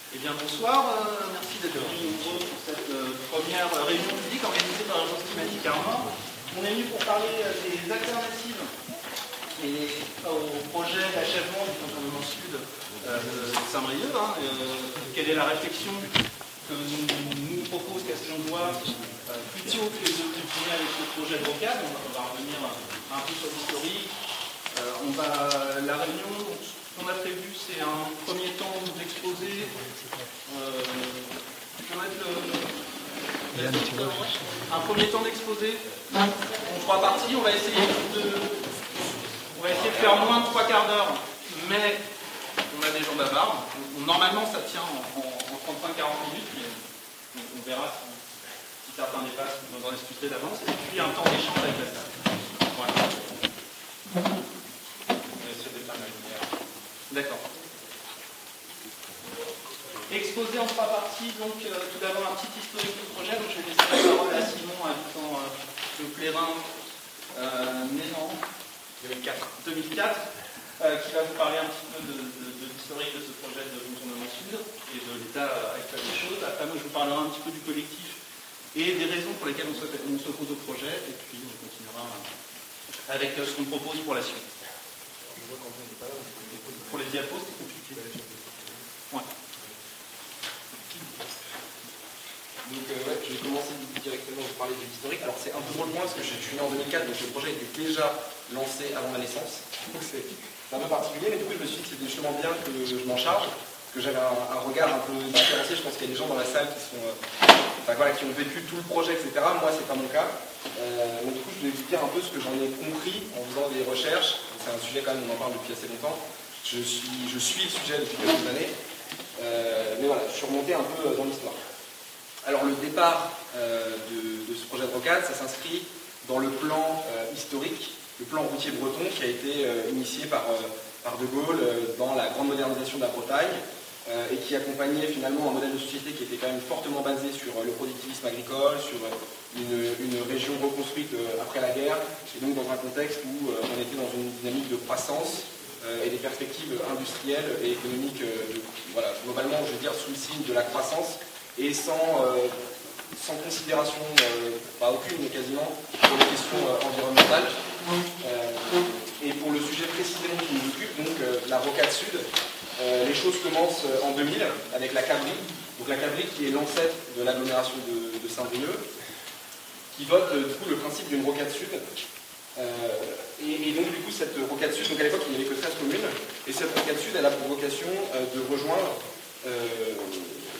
Eh bien bonsoir, merci d'être venus nombreux pour cette première réunion publique organisée par l'Agence climatique Armand. On est venu pour parler des alternatives et au projet d'achèvement du contournement sud de Saint-Brieuc. Quelle est la réflexion que nous propose Castelnaudois plutôt que de continuer avec ce projet de rocade. On va revenir un peu sur l'historique. La réunion qu'on a prévue, c'est un premier temps d'exposé. Un premier temps d'exposé en 3 parties. On va essayer de faire moins de 3 quarts d'heure, mais on a des gens bavards. Normalement, ça tient en 35-40 minutes, mais on verra si certains dépassent, nous en discuter d'avance. Et puis un temps d'échange avec la salle. Voilà. D'accord. Exposé en 3 parties, donc tout d'abord un petit historique du projet. Donc, je vais laisser la parole à Simon, habitant de Plérin, né en 2004, qui va vous parler un petit peu de l'historique de ce projet de contournement sud et de l'état actuel des choses. Après, moi, je vous parlerai un petit peu du collectif et des raisons pour lesquelles on s'oppose au projet, et puis on continuera avec ce qu'on propose pour la suite. Pour les diapos, c'est compliqué. Ouais. Donc je vais commencer directement à vous parler de l'historique. Alors c'est un peu drôle pour moi parce que je suis né en 2004, donc le projet était déjà lancé avant ma naissance. Donc c'est un peu particulier, mais du coup je me suis dit que c'était justement bien que je m'en charge, que j'avais un regard un peu différencié. Je pense qu'il y a des gens dans la salle qui sont, qui ont vécu tout le projet, etc. Moi c'est pas mon cas. Donc du coup je vais vous dire un peu ce que j'en ai compris en faisant des recherches. C'est un sujet quand même, on en parle depuis assez longtemps. Je suis le sujet depuis quelques années. Mais voilà, je suis remonté un peu dans l'histoire. Alors le départ de ce projet de rocade, ça s'inscrit dans le plan historique, le plan routier breton qui a été initié par De Gaulle dans la grande modernisation de la Bretagne et qui accompagnait finalement un modèle de société qui était quand même fortement basé sur le productivisme agricole, sur une région reconstruite après la guerre, et donc dans un contexte où on était dans une dynamique de croissance et des perspectives industrielles et économiques, globalement, je veux dire, sous le signe de la croissance, et sans considération, pas aucune, mais quasiment, pour les questions environnementales. Et pour le sujet précisément qui nous occupe, donc la rocade sud, les choses commencent en 2000 avec la Cabri. Donc la Cabri qui est l'ancêtre de l'agglomération de Saint-Brieuc, qui vote du coup le principe d'une rocade sud. Et donc du coup cette rocade sud, donc à l'époque il n'y avait que 13 communes, et cette rocade sud elle a pour vocation de rejoindre,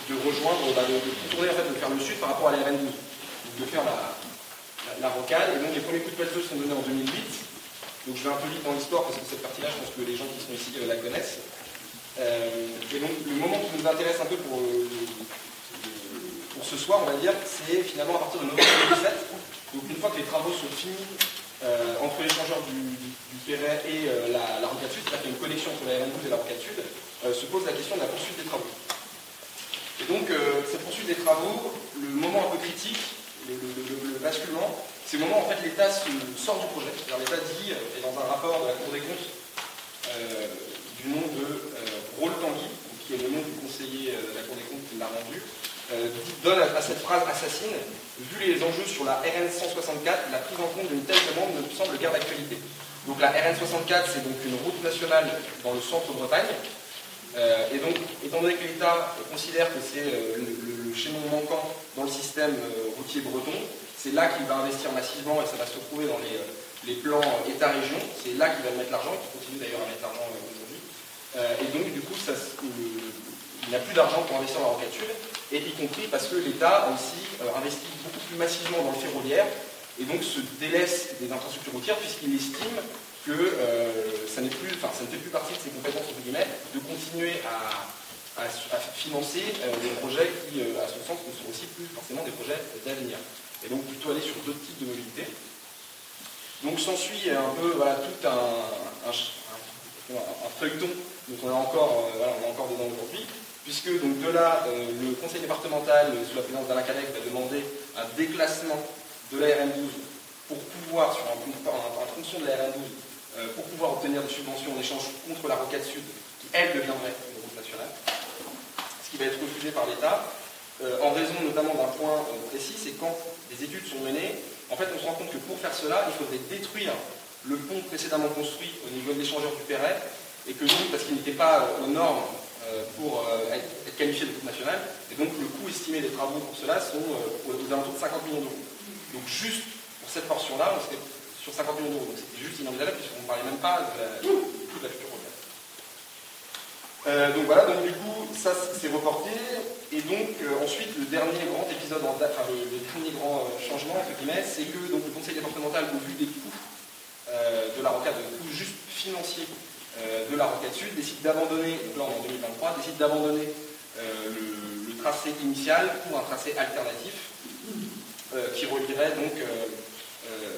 de contourner en fait, de faire le sud par rapport à la RN12, de faire la rocade. Et donc les premiers coups de pelleteuse sont donnés en 2008. Donc je vais un peu vite dans l'histoire parce que cette partie-là, je pense que les gens qui sont ici la connaissent. Et donc le moment qui nous intéresse un peu pour ce soir, on va dire, c'est finalement à partir de novembre 2017. Donc une fois que les travaux sont finis entre l'échangeur du Perret et la rocade sud, c'est-à-dire qu'il y a une connexion entre la RN12 et la rocade sud, se pose la question de la poursuite des travaux. Et donc, cette poursuite des travaux, le moment un peu critique, le basculement, c'est le moment où en fait, l'État sort du projet. C'est-à-dire l'État dit, et dans un rapport de la Cour des comptes, du nom de Raoul Tanguy, qui est le nom du conseiller de la Cour des comptes qui l'a rendu, donne à cette phrase assassine: vu les enjeux sur la RN 164, la prise en compte d'une telle demande ne semble guère d'actualité. Donc la RN 64, c'est donc une route nationale dans le centre Bretagne. Et donc, étant donné que l'État considère que c'est le chaînon manquant dans le système routier breton, c'est là qu'il va investir massivement et ça va se retrouver dans les plans État-région. C'est là qu'il va mettre l'argent, qui continue d'ailleurs à mettre l'argent aujourd'hui. Et donc, du coup, il n'y a plus d'argent pour investir dans la rocade sud, et y compris parce que l'État a aussi investi beaucoup plus massivement dans le ferroviaire et donc se délaisse des infrastructures routières puisqu'il estime que ça ne fait plus partie de ses compétences, entre guillemets, de continuer à financer des projets qui, à son sens, ne sont aussi plus forcément des projets d'avenir. Et donc plutôt aller sur d'autres types de mobilité. Donc s'ensuit un peu tout un feuilleton dont on a encore dedans aujourd'hui, puisque donc de là, le conseil départemental, sous la présidence d'Alain Cadec, va demander un déclassement de la RN12 pour pouvoir, sur un tronçon de la RN12, pour pouvoir obtenir des subventions en échange contre la rocade sud, qui elle deviendrait une route nationale. Ce qui va être refusé par l'État, en raison notamment d'un point précis, c'est quand des études sont menées, en fait on se rend compte que pour faire cela, il faudrait détruire le pont précédemment construit au niveau de l'échangeur du Perret, et que nous, parce qu'il n'était pas aux normes pour être qualifié de route nationale, et donc le coût estimé des travaux pour cela sont aux alentours de 50 millions d'euros. Donc juste pour cette portion-là, on serait sur 50 millions d'euros. Donc c'était juste inenvisageable puisqu'on ne parlait même pas de la future rocade. Donc voilà, donc du coup, ça c'est reporté. Et donc ensuite, le dernier grand épisode en date, enfin le dernier grand changement, entre guillemets, c'est que donc, le conseil départemental, au vu des coûts de la rocade, des coûts juste financiers de la rocade sud, décide d'abandonner, donc là on est en 2023, décide d'abandonner le tracé initial pour un tracé alternatif qui relierait donc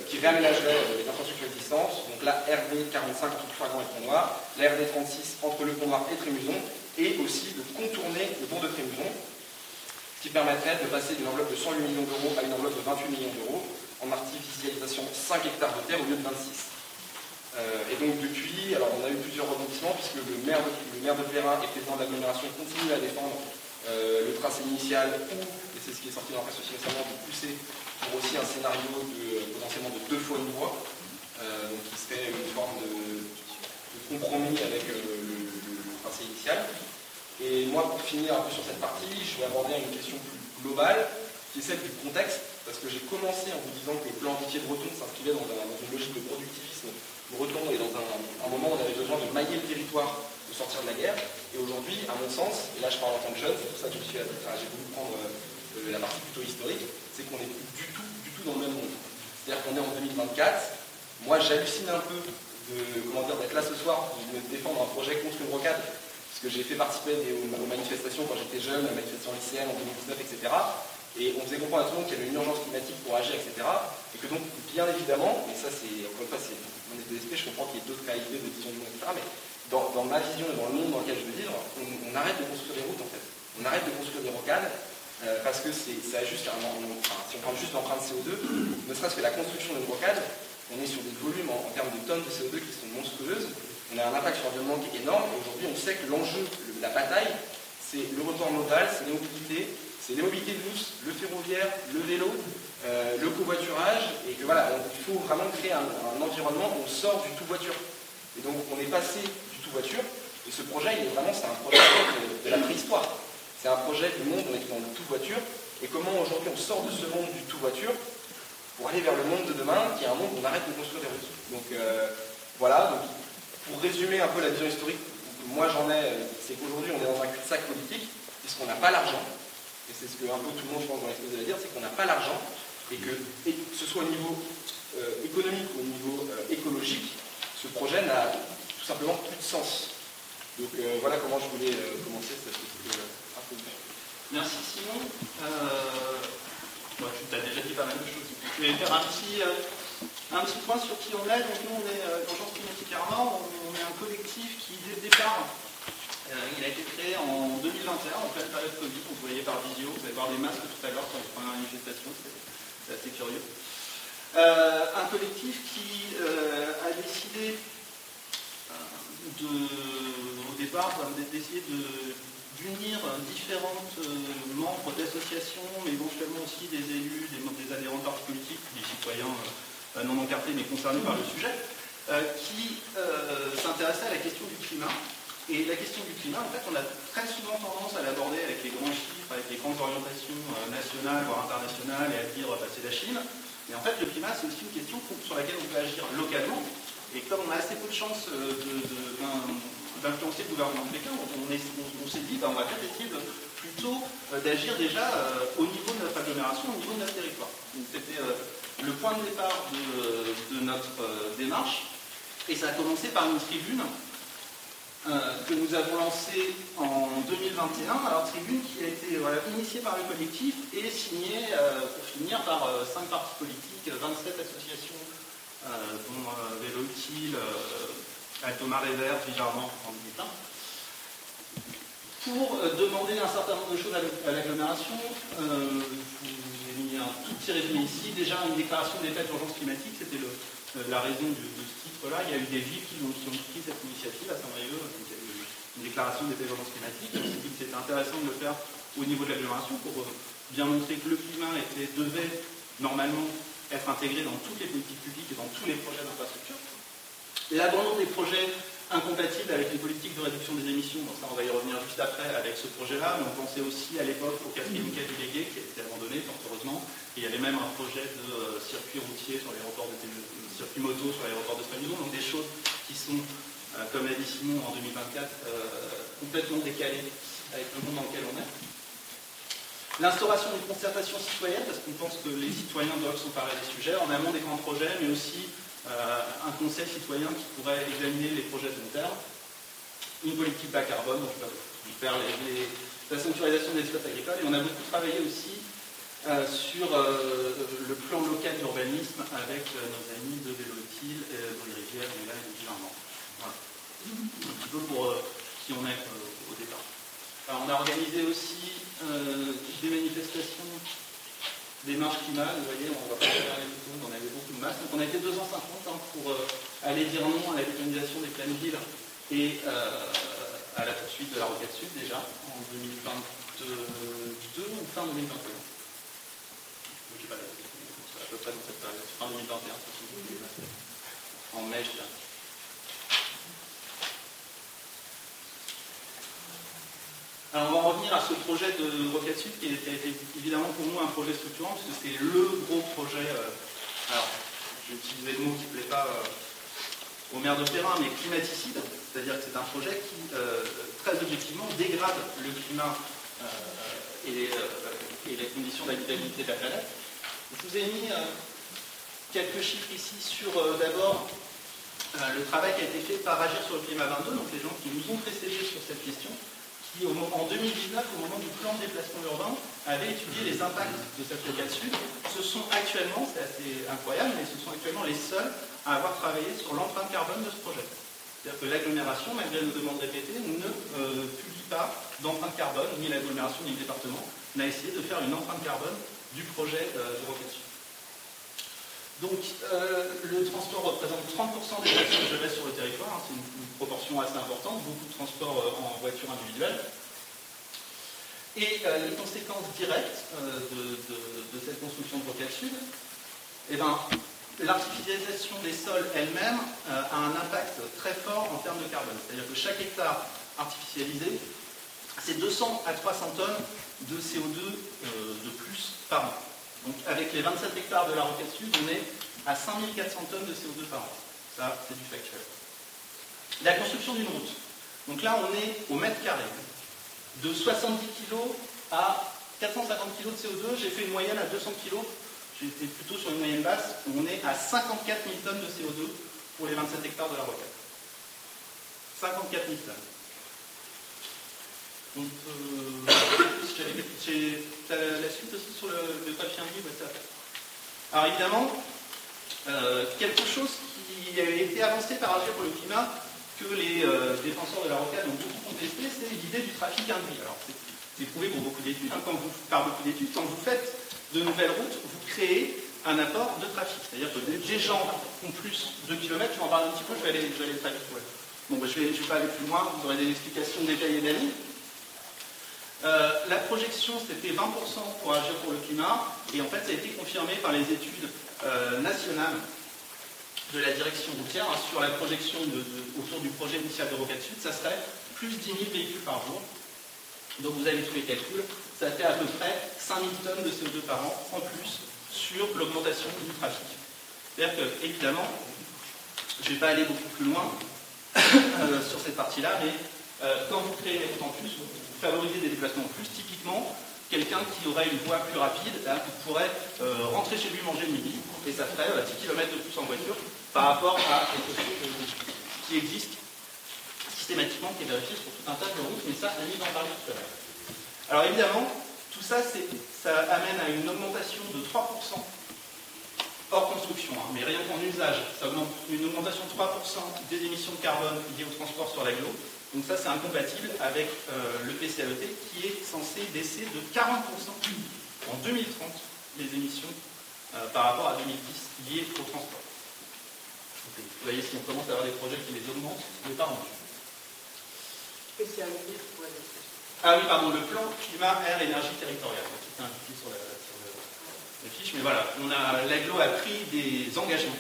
qui réaménagerait les infrastructures existantes, donc la RD 45 entre Flagrant et Pont-Noir, la RD 36 entre le Pont-Noir et Trémuson, et aussi de contourner le pont de Trémuson, ce qui permettrait de passer d'une enveloppe de 108 millions d'euros à une enveloppe de 28 millions d'euros en artificialisation 5 hectares de terre au lieu de 26. Et donc depuis, alors on a eu plusieurs rebondissements puisque le maire de Plérin et président de l'agglomération continue à défendre le tracé initial ou, et c'est ce qui est sorti dans la presse aussi récemment, de pousser pour aussi un scénario potentiellement de 2 fois une voie, donc qui serait une forme de compromis avec le tracé initial. Et moi, pour finir un peu sur cette partie, je vais aborder une question plus globale, qui est celle du contexte, parce que j'ai commencé en vous disant que le plan routier breton s'inscrivait dans une logique de productivisme breton et dans un moment où on avait besoin de mailler le territoire, de sortir de la guerre. Et aujourd'hui, à mon sens, et là je parle en tant que jeune, c'est pour ça que j'ai voulu prendre la partie plutôt historique, c'est qu'on n'est plus du tout dans le même monde. C'est-à-dire qu'on est en 2024. Moi, j'hallucine un peu d'être là ce soir pour me défendre un projet contre une rocade, parce que j'ai fait participer aux manifestations quand j'étais jeune, à la manifestation lycéenne en 2019, etc. Et on faisait comprendre à tout le monde qu'il y avait une urgence climatique pour agir, etc. Et que donc, bien évidemment, et ça c'est, encore une fois, c'est mon état d'esprit, je comprends qu'il y ait d'autres qualités de vision du monde, etc. Mais dans ma vision et dans le monde dans lequel je veux vivre, on arrête de construire des routes en fait. On arrête de construire des rocades. Parce que ça a juste si on parle juste d'empreinte CO2, ne serait-ce que la construction d'une rocade, on est sur des volumes en termes de tonnes de CO2 qui sont monstrueuses, on a un impact sur l'environnement qui est énorme, et aujourd'hui on sait que l'enjeu, la bataille, c'est le report modal, c'est les mobilités douces, le ferroviaire, le vélo, le covoiturage, et que voilà, il faut vraiment créer un environnement où on sort du tout voiture. Et donc on est passé du tout voiture, et ce projet, c'est un projet de la préhistoire. C'est un projet du monde, on est dans le tout voiture, et comment aujourd'hui on sort de ce monde du tout voiture pour aller vers le monde de demain, qui est un monde où on arrête de construire des routes. Donc voilà, donc, pour résumer un peu la vision historique que moi j'en ai, c'est qu'aujourd'hui on est dans un cul-de-sac politique, puisqu'on n'a pas l'argent, et c'est ce que un peu tout le monde je pense dans l'exposé va dire, c'est qu'on n'a pas l'argent, et que ce soit au niveau économique ou au niveau écologique, ce projet n'a tout simplement plus de sens. Donc voilà comment je voulais commencer cette petite Merci Simon. Tu as déjà dit pas mal de choses. Je vais faire un petit point sur qui on est. Donc nous on est l'Urgence climatique Armor, on est un collectif qui dès le départ, il a été créé en 2021, en pleine période Covid, on se voyait par visio, vous allez voir des masques tout à l'heure quand on prend la manifestation, c'est assez curieux. Un collectif qui a décidé au départ d'essayer d'unir différentes membres d'associations, mais éventuellement aussi des élus, des adhérents de partis politiques, des citoyens non encartés mais concernés par le sujet, qui s'intéressaient à la question du climat. Et la question du climat, en fait, on a très souvent tendance à l'aborder avec les grands chiffres, avec les grandes orientations nationales, voire internationales, et à dire c'est la Chine. Mais en fait, le climat, c'est aussi une question sur laquelle on peut agir localement. Et comme on a assez peu de chances d'influencer le gouvernement de Pékin, on s'est dit, on va peut-être essayer plutôt d'agir déjà au niveau de notre agglomération, au niveau de notre territoire. C'était le point de départ de notre démarche, et ça a commencé par une tribune que nous avons lancée en 2021. Alors tribune qui a été initiée par le collectif et signée, pour finir, par 5 partis politiques, 27 associations, dont Vélo Utile, Altoma Révert, Vivarement, en militant, pour demander un certain nombre de choses à l'agglomération. J'ai mis un tout petit résumé ici. Déjà, une déclaration d'état d'urgence climatique, c'était la raison de ce titre-là. Il y a eu des villes qui ont pris cette initiative, à Saint-Brieuc, une déclaration d'état d'urgence climatique. On s'est dit que c'était intéressant de le faire au niveau de l'agglomération pour bien montrer que le climat devait normalement être intégré dans toutes les politiques publiques et dans tous les projets d'infrastructure. L'abandon des projets incompatibles avec les politiques de réduction des émissions, donc ça on va y revenir juste après avec ce projet-là, mais on pensait aussi à l'époque au quatrième quai du Légué qui a été abandonné, fort heureusement, et il y avait même un projet de circuit routier sur l'aéroport de circuit moto sur l'aéroport de Trémuson, donc des choses qui sont, comme l'a dit Simon en 2024, complètement décalées avec le monde dans lequel on est. L'instauration d'une concertation citoyenne, parce qu'on pense que les citoyens doivent s'emparer des sujets, en amont des grands projets, mais aussi un conseil citoyen qui pourrait examiner les projets de long terme, une politique bas carbone, donc faire la sanctuarisation des espaces agricoles, et on a beaucoup travaillé aussi sur le plan local d'urbanisme avec nos amis de Vélo-Utile, de Rivière, et là, et voilà. Un petit peu pour qui on est au départ. Alors, on a organisé aussi des manifestations, des marches climat, vous voyez, on va pas faire les photos, on avait beaucoup de masse. Donc on a été 250 pour aller dire non à la décolonisation des pleines villes et à la poursuite de la Roquette Sud déjà, en 2022 ou fin 2021. Je sais pas, c'est à peu près dans cette période, fin 2021, en mai, je dirais. Alors on va revenir à ce projet de Roquette Sud qui a été évidemment pour nous un projet structurant parce que c'est le gros projet, alors j'ai utilisé le mot qui ne plaît pas aux maires de terrain, mais climaticide, c'est-à-dire que c'est un projet qui très objectivement dégrade le climat et les conditions d'habitabilité de la planète. Je vous ai mis quelques chiffres ici sur d'abord le travail qui a été fait par Agir sur le climat 22, donc les gens qui nous ont précédés sur cette question, qui en 2019, au moment du plan de déplacement urbain, avaient étudié les impacts de cette Roquette Sud. Ce sont actuellement, c'est assez incroyable, mais ce sont actuellement les seuls à avoir travaillé sur l'empreinte carbone de ce projet. C'est-à-dire que l'agglomération, malgré nos demandes répétées, ne publie pas d'empreinte carbone, ni l'agglomération ni le département, n'a essayé de faire une empreinte carbone du projet de Roquette Sud. Donc, le transport représente 30% des personnes de jeunesse sur le territoire, hein, c'est une proportion assez importante, beaucoup de transport en voiture individuelle. Et les conséquences directes de cette construction de Roquette Sud, eh ben, l'artificialisation des sols elle-même a un impact très fort en termes de carbone. C'est-à-dire que chaque hectare artificialisé, c'est 200 à 300 tonnes de CO2 de plus par an. Donc avec les 27 hectares de la Roquette Sud, on est à 5400 tonnes de CO2 par an. Ça, c'est du factuel. La construction d'une route. Donc là, on est au mètre carré. De 70 kg à 450 kg de CO2, j'ai fait une moyenne à 200 kg. J'étais plutôt sur une moyenne basse. On est à 54 000 tonnes de CO2 pour les 27 hectares de la Roquette. 54 000 tonnes. Donc, t'as la suite aussi sur le papier libre. Alors évidemment, quelque chose qui a été avancé par Agir pour le climat, que les défenseurs de la Roquette ont beaucoup contesté, c'est l'idée du trafic induit. Alors c'est prouvé pour beaucoup d'études, hein, par beaucoup d'études, quand vous faites de nouvelles routes, vous créez un apport de trafic. C'est-à-dire que des gens ont plus de kilomètres, je vais en parler un petit peu, je vais aller très vite. Ouais. Bon, ben, je ne vais pas aller plus loin, vous aurez des explications détaillées d'Annie. La projection, c'était 20% pour Agir pour le climat, et en fait, ça a été confirmé par les études nationales de la direction routière hein, sur la projection autour du projet initial de Roquette Sud, ça serait plus 10 000 véhicules par jour. Donc vous avez tous les calculs, ça fait à peu près 5 000 tonnes de CO2 par an en plus sur l'augmentation du trafic. C'est-à-dire que, évidemment, je ne vais pas aller beaucoup plus loin sur cette partie-là, mais quand vous créez des routes en plus, vous favorisez des déplacements en plus. Typiquement, quelqu'un qui aurait une voie plus rapide, là, pourrait rentrer chez lui manger le midi, et ça ferait 10 km de plus en voiture par rapport à quelque chose qui existe systématiquement, qui est vérifié sur tout un tas de routes, mais ça, Annie va en parler tout à l'heure. Alors évidemment, tout ça, ça amène à une augmentation de 3% hors construction, hein, mais rien qu'en usage, ça augmente une augmentation de 3% des émissions de carbone liées au transport sur l'agglo. Donc ça, c'est incompatible avec le PCAET qui est censé baisser de 40% en 2030 les émissions par rapport à 2010 liées au transport. Vous voyez, si on commence à avoir des projets qui les augmentent, mais pas en plus. spécialité pour la. Ah oui, pardon, le plan climat, air, énergie territoriale. Tout est indiqué sur la fiche, mais voilà, l'AGLO a pris des engagements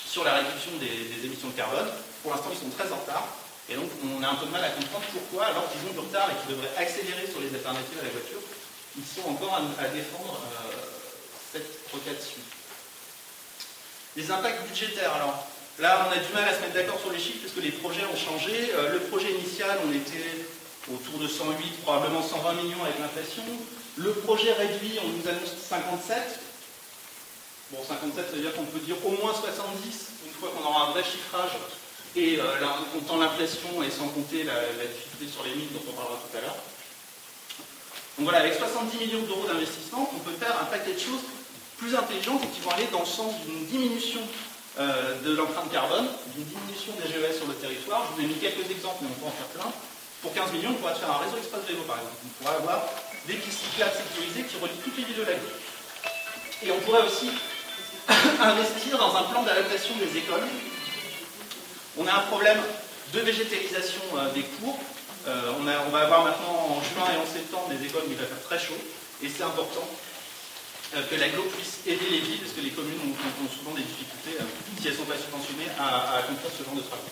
sur la réduction des émissions de carbone. Pour l'instant, ils sont très en retard, et donc on a un peu de mal à comprendre pourquoi, alors qu'ils ont du retard et qu'ils devraient accélérer sur les alternatives à la voiture, ils sont encore à défendre cette rotation. Les impacts budgétaires, alors là on a du mal à se mettre d'accord sur les chiffres parce que les projets ont changé. Le projet initial, on était autour de 108, probablement 120 millions avec l'inflation. Le projet réduit, on nous annonce 57. Bon, 57, ça veut dire qu'on peut dire au moins 70, une fois qu'on aura un vrai chiffrage, et là, en comptant l'inflation et sans compter la difficulté sur les mines dont on parlera tout à l'heure. Donc voilà, avec 70 millions d'euros d'investissement, on peut faire un paquet de choses plus intelligentes et qui vont aller dans le sens d'une diminution de l'empreinte carbone, d'une diminution des GES sur le territoire. Je vous ai mis quelques exemples, mais on peut en faire plein. Pour 15 millions, on pourrait faire un réseau express vélo, par exemple. On pourrait avoir des pistes cyclables sécurisées qui relient toutes les villes de la ville. Et on pourrait aussi investir dans un plan d'adaptation des écoles. On a un problème de végétalisation des cours. On va avoir maintenant en juin et en septembre des écoles où il va faire très chaud. Et c'est important que l'AGLO puisse aider les villes, parce que les communes ont souvent des difficultés, si elles ne sont pas subventionnées, à accomplir ce genre de travail.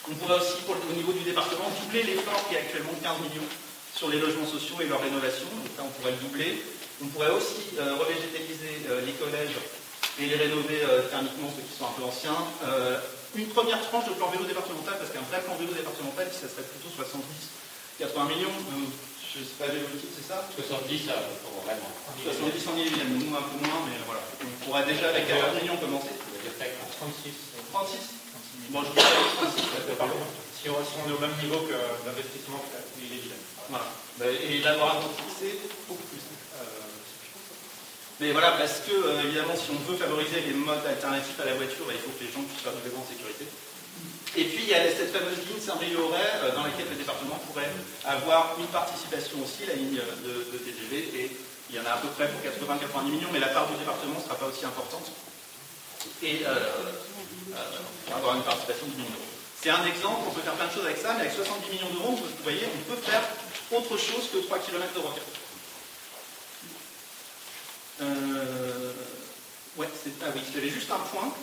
On pourrait aussi, au niveau du département, doubler l'effort qui est actuellement de 15 millions sur les logements sociaux et leur rénovation. Donc là, on pourrait le doubler. On pourrait aussi revégétaliser les collèges et les rénover thermiquement, ceux qui sont un peu anciens. Une première tranche de plan vélo départemental, parce qu'un vrai plan vélo départemental, ça serait plutôt 70-80 millions. Je ne sais pas, l'évolution, c'est ça 70, ça vraiment. 70 en Ille-et-Vilaine, nous un peu moins, mais voilà. On pourra déjà avec 40 millions commencer. 36. 36. Bon, je vous dis 36. Si on est au même niveau que l'investissement que l'Ille-et-Vilaine. Voilà. Et l'avoir fixé beaucoup plus. Mais voilà, parce que, évidemment, si on veut favoriser les modes alternatifs à la voiture, il faut que les gens puissent faire du vélo en sécurité. Et puis, il y a cette fameuse ligne Saint-Brieuc-Auray, dans laquelle le département pourrait avoir une participation aussi, la ligne de TGV, et il y en a à peu près pour 80-90 millions, mais la part du département ne sera pas aussi importante. Et on va avoir une participation de 10 millions d'euros. C'est un exemple, on peut faire plein de choses avec ça, mais avec 70 millions d'euros, vous voyez, on peut faire autre chose que 3 km de rocade. Ouais, ah oui, j'avais juste un point.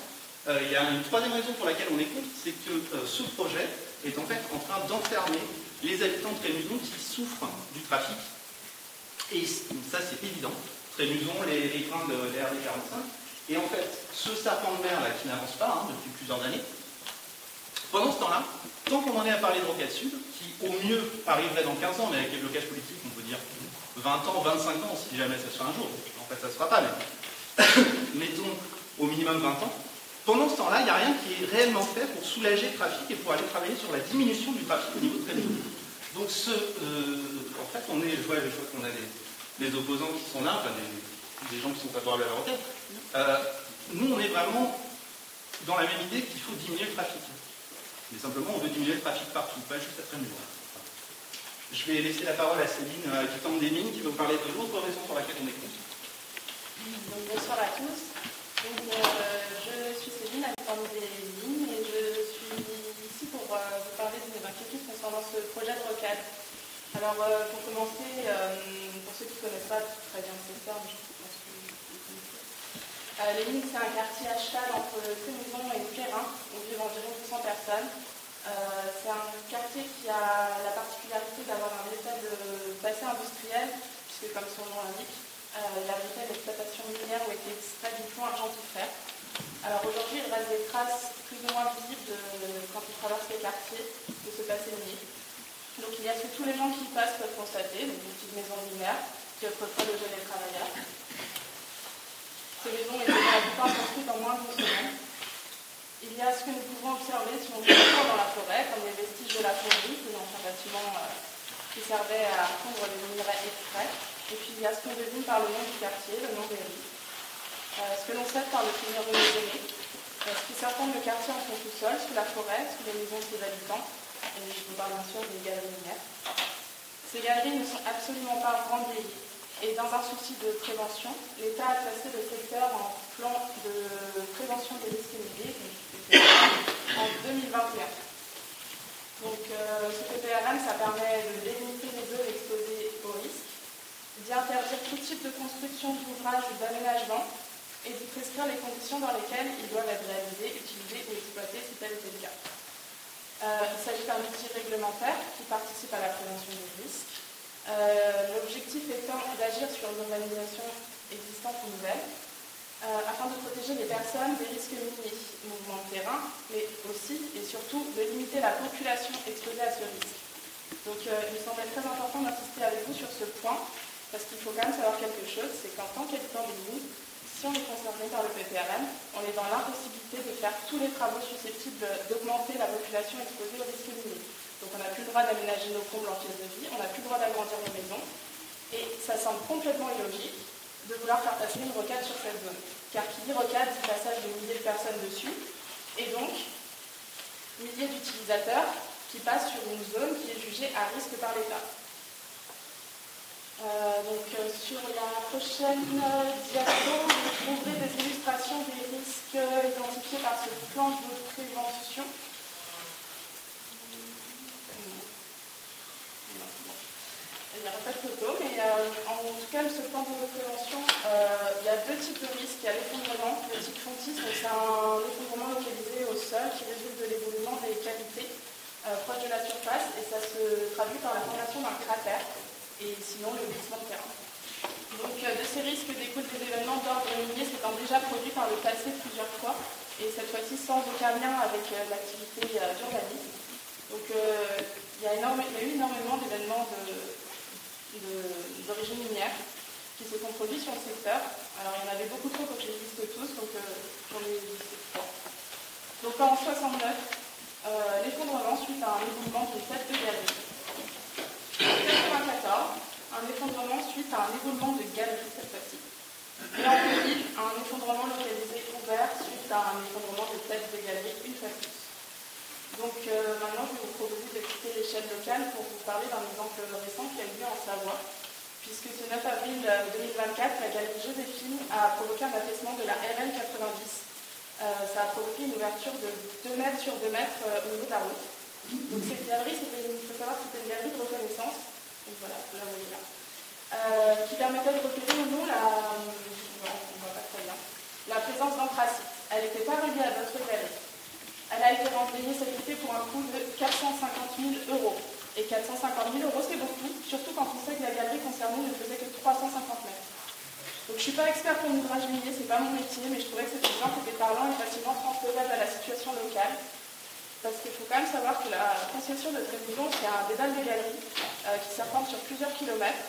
Il y a une troisième raison pour laquelle on est contre, c'est que ce projet est en fait en train d'enfermer les habitants de Trémuson qui souffrent du trafic. Et ça, c'est évident. Trémuson, les riverains de l'RD 45. Et en fait, ce serpent de mer là qui n'avance pas depuis plusieurs années, pendant ce temps-là, tant qu'on en est à parler de Rocade Sud, qui au mieux arriverait dans 15 ans, mais avec les blocages politiques, on peut dire 20 ans, 25 ans, si jamais ça se fait un jour. En fait, ça ne se fera pas, mais mettons au minimum 20 ans. Pendant ce temps-là, il n'y a rien qui est réellement fait pour soulager le trafic et pour aller travailler sur la diminution du trafic au niveau de Trémuson. Donc, en fait, je vois qu'on a des opposants qui sont là, enfin des gens qui sont favorables à la Rocade. Nous, on est vraiment dans la même idée qu'il faut diminuer le trafic. Mais simplement, on veut diminuer le trafic partout, pas juste à Trémuson. Je vais laisser la parole à Céline du Temple des Mines qui va vous parler de l'autre raison pour laquelle on est contre. Bonsoir à tous. Je suis Céline, habitant des Mines, et je suis ici pour vous parler de mes inquiétudes concernant ce projet de rocade. Alors, pour commencer, pour ceux qui ne connaissent pas très bien ce secteur, je pense que vous connaissez. Les Mines, c'est un quartier à cheval entre Trémuson et Plérin, où vivent environ 200 personnes. C'est un quartier qui a la particularité d'avoir un véritable passé industriel, puisque comme son nom l'indique, il abritait l'exploitation minière où était extrait du plomb argentifère. Alors aujourd'hui, il reste des traces plus ou moins visibles quand on traverse les quartiers de ce passé minier. Donc il y a ce que tous les gens qui y passent peuvent constater, donc une petite maison minière qui offre pas de loger les travailleurs. Ces maisons étaient pour la plupart construites en moins d'une semaine. Il y a ce que nous pouvons observer si on descend dans la forêt, comme les vestiges de la fonderie, qui est un bâtiment qui servait à fondre les minerais extraits. Et puis il y a ce qu'on devine par le nom du quartier, le nom des rues. Ce que l'on sait par le premier raisonné, ce qui s'entend le quartier en son sous-sol, sous la forêt, sous les maisons de ses habitants. Et je vous parle bien sûr des galeries minières. Ces galeries ne sont absolument pas remblayées. Et dans un souci de prévention, l'État a classé le secteur en plan de prévention des risques miniers en 2021. Donc ce PPRM, ça permet de délimiter les zones exposées au risque, d'y interdire tout type de construction d'ouvrages ou d'aménagement et d'y prescrire les conditions dans lesquelles ils doivent être réalisés, utilisés ou exploités si tel était le cas. Il s'agit d'un outil réglementaire qui participe à la prévention des risques. L'objectif étant d'agir sur une organisation existante ou nouvelle, afin de protéger les personnes des risques miniers, mouvements de terrain, mais aussi et surtout de limiter la population exposée à ce risque. Donc il me semblait très important d'insister avec vous sur ce point, parce qu'il faut quand même savoir quelque chose, c'est qu'en tant qu'habitant des mines, si on est concerné par le PPRM, on est dans l'impossibilité de faire tous les travaux susceptibles d'augmenter la population exposée aux risques miniers. Donc on n'a plus le droit d'aménager nos combles en pièces de vie, on n'a plus le droit d'agrandir nos maisons, et ça semble complètement illogique de vouloir faire passer une rocade sur cette zone. Car qui dit rocade dit passage de milliers de personnes dessus, et donc milliers d'utilisateurs qui passent sur une zone qui est jugée à risque par l'État. Sur la prochaine diapo, vous trouverez des illustrations des risques identifiés par ce plan de prévention. Il n'y aura pas de photo, mais en tout cas, ce plan de prévention, il y a deux types de risques. Il y a l'effondrement, le type fontis, donc c'est un effondrement localisé au sol qui résulte de l'éboulement des cavités proches de la surface, et ça se traduit par la formation d'un cratère, et sinon le glissement de terrain. Donc de ces risques découlent des événements d'ordre minier s'étant déjà produits par le passé plusieurs fois, et cette fois-ci sans aucun lien avec l'activité d'urbanisme. Donc il y a eu énormément d'événements d'origine minière qui se sont produits sur le secteur. Alors il y en avait beaucoup trop pour que je les liste tous, donc j'en ai listé trois. Donc en 69, l'effondrement suite à un éboulement d'une tête de galerie. En 94, un effondrement suite à un éboulement de galerie cette fois-ci. Et en 2000, un effondrement localisé ouvert suite à un effondrement de tête de galerie une fois de plus. Donc maintenant, je vais vous proposer de quitter l'échelle locale pour vous parler d'un exemple récent qui a eu lieu en Savoie, puisque ce 9 avril 2024, la galerie Joséphine a provoqué un affaissement de la RN 90. Ça a provoqué une ouverture de 2 mètres sur 2 mètres au niveau de la route. Donc cette galerie, il faut savoir que c'était une galerie de reconnaissance, donc voilà, là vous voyez là, qui permettait de repérer ou non la présence d'anthracite. Elle n'était pas reliée à d'autres galeries. Elle a été remblayée cet été pour un coût de 450 000 €. Et 450 000 €, c'est beaucoup, surtout quand on sait que la galerie concernée ne faisait que 350 mètres. Donc je ne suis pas expert pour l'ouvrage minier, ce n'est pas mon métier, mais je trouvais que cet exemple était parlant et facilement transposable à la situation locale. Parce qu'il faut quand même savoir que la concession de Tréviso, c'est un dédale de galeries qui s'étend sur plusieurs kilomètres.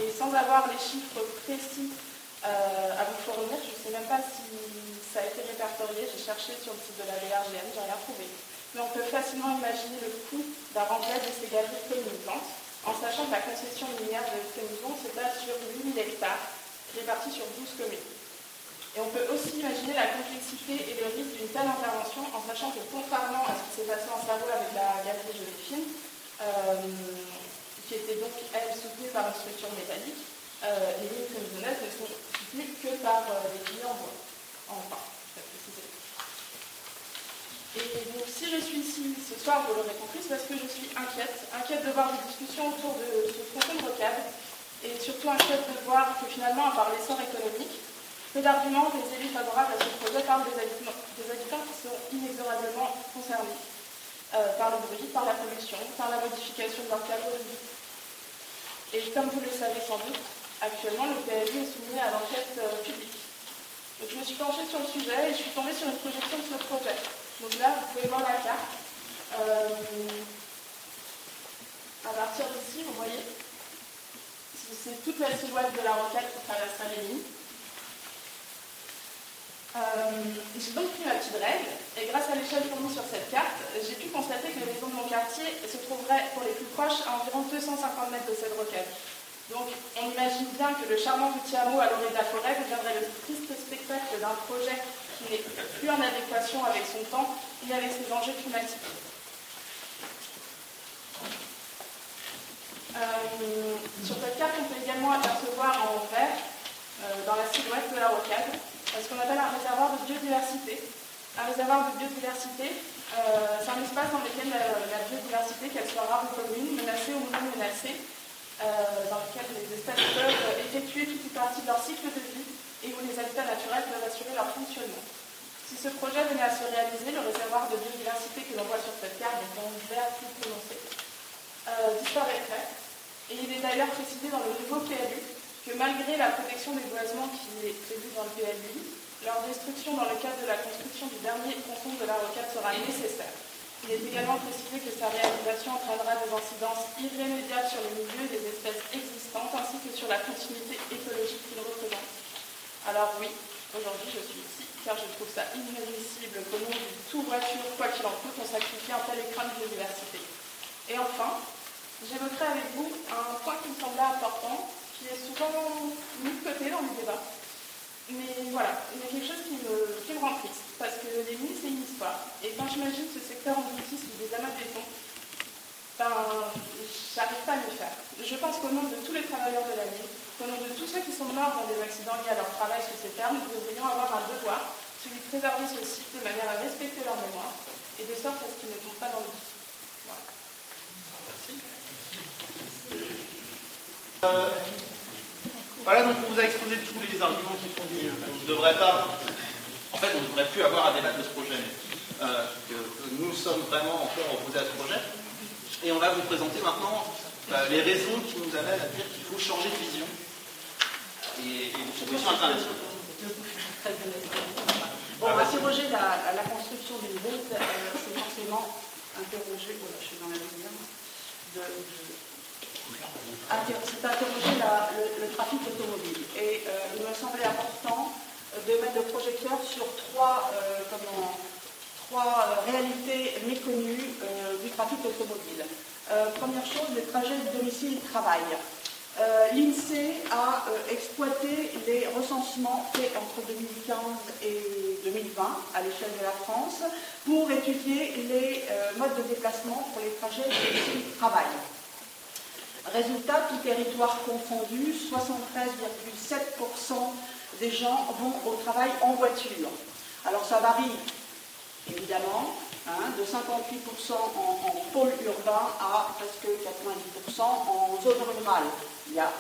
Et sans avoir les chiffres précis à vous fournir, je ne sais même pas si ça a été répertorié, j'ai cherché sur le site de la VRGM, j'ai rien trouvé. Mais on peut facilement imaginer le coût d'un remplacement de ces galeries communicantes, en sachant que la concession minière de Tréviso s'étale sur 8000 hectares, répartis sur 12 communes. Et on peut aussi imaginer la complexité et le risque d'une telle intervention, en sachant que contrairement à ce qui s'est passé en Savoie avec la galerie Joséphine, qui était donc, elle, soutenue par une structure métallique, les mines trévisonnaises ne sont soutenues que par des piliers en bois. Enfin, c'est précisé. Et donc, si je suis ici ce soir, vous l'aurez compris, c'est parce que je suis inquiète de voir des discussions autour de ce tronçon de rocade, et surtout inquiète de voir que finalement, à part l'essor économique, peu d'arguments des élus favorables à ce projet parlent des habitants qui sont inexorablement concernés par le bruit, par la pollution, par la modification de leur cadre de vie. Et comme vous le savez sans doute, actuellement, le PLU est soumis à l'enquête publique. Donc je me suis penchée sur le sujet et je suis tombée sur une projection de ce projet. Donc là, vous pouvez voir la carte. À partir d'ici, vous voyez, c'est toute la silhouette de la rocade qui traversera les lignes. J'ai donc pris ma petite règle, et grâce à l'échelle fournie sur cette carte, j'ai pu constater que les maisons de mon quartier se trouveraient pour les plus proches à environ 250 mètres de cette rocade. Donc on imagine bien que le charmant petit hameau à l'orée de la forêt deviendrait le triste spectacle d'un projet qui n'est plus en adéquation avec son temps ni avec ses enjeux climatiques. Sur cette carte, on peut également apercevoir en vert, dans la silhouette de la rocade, ce qu'on appelle un réservoir de biodiversité. Un réservoir de biodiversité, c'est un espace dans lequel la biodiversité, qu'elle soit rare ou commune, menacée ou non menacée, dans lequel les espèces peuvent effectuer toute une partie de leur cycle de vie et où les habitats naturels peuvent assurer leur fonctionnement. Si ce projet venait à se réaliser, le réservoir de biodiversité que l'on voit sur cette carte, donc en vert plus prononcé, disparaîtrait. Et il est d'ailleurs précisé dans le nouveau PLU que malgré la protection des boisements qui est prévue dans le PLU, leur destruction dans le cadre de la construction du dernier tronçon de la rocade sera nécessaire. Il est également précisé que sa réalisation entraînera des incidences irrémédiables sur les milieux et les espèces existantes, ainsi que sur la continuité écologique qu'il représente. Alors oui, aujourd'hui je suis ici, car je trouve ça inadmissible qu'au nom du tout voiture, quoi qu'il en coûte, on sacrifie un tel écran de biodiversité. Et enfin, j'évoquerai avec vous un point qui me semblait important, qui est souvent mis de côté dans les débats. Mais voilà, il y a quelque chose qui me rend triste, parce que les mines, c'est une histoire. Et quand j'imagine ce secteur englouti sous des amas de béton, j'arrive pas à le faire. Je pense qu'au nom de tous les travailleurs de la mine, au nom de tous ceux qui sont morts dans des accidents liés à leur travail sous ces termes, nous devrions avoir un devoir, celui de préserver ce site de manière à respecter leur mémoire, et de sorte à ce qu'ils ne tombent pas dans le vide. Voilà. Voilà, donc on vous a exposé tous les arguments qui font dire qu'on ne devrait pas, en fait, on ne devrait plus avoir à débattre de ce projet, que nous sommes vraiment encore opposés à ce projet. Et on va vous présenter maintenant les raisons qui nous amènent à dire qu'il faut changer de vision et des solutions alternatives. Bon, interroger la construction d'une route, c'est forcément interroger, voilà, je suis dans la lumière, c'est interroger le trafic automobile. Et il me semblait important de mettre le projecteur sur trois réalités méconnues du trafic automobile. Première chose, les trajets domicile-travail. L'INSEE a exploité les recensements faits entre 2015 et 2020 à l'échelle de la France pour étudier les modes de déplacement pour les trajets domicile-travail. Résultat, tout territoire confondu, 73,7% des gens vont au travail en voiture. Alors ça varie, évidemment, de 58% en pôle urbain à presque 90% en zone rurale. Il n'y a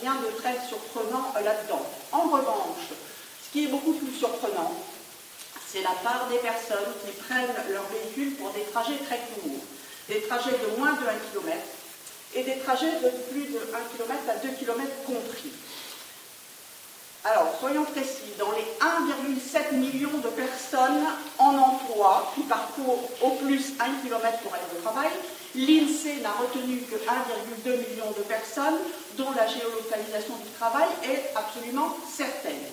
rien de très surprenant là-dedans. En revanche, ce qui est beaucoup plus surprenant, c'est la part des personnes qui prennent leur véhicule pour des trajets très courts, des trajets de moins de 1 km, et des trajets de plus de 1 km à 2 km compris. Alors, soyons précis, dans les 1,7 million de personnes en emploi qui parcourent au plus 1 km pour aller au travail, l'INSEE n'a retenu que 1,2 million de personnes dont la géolocalisation du travail est absolument certaine.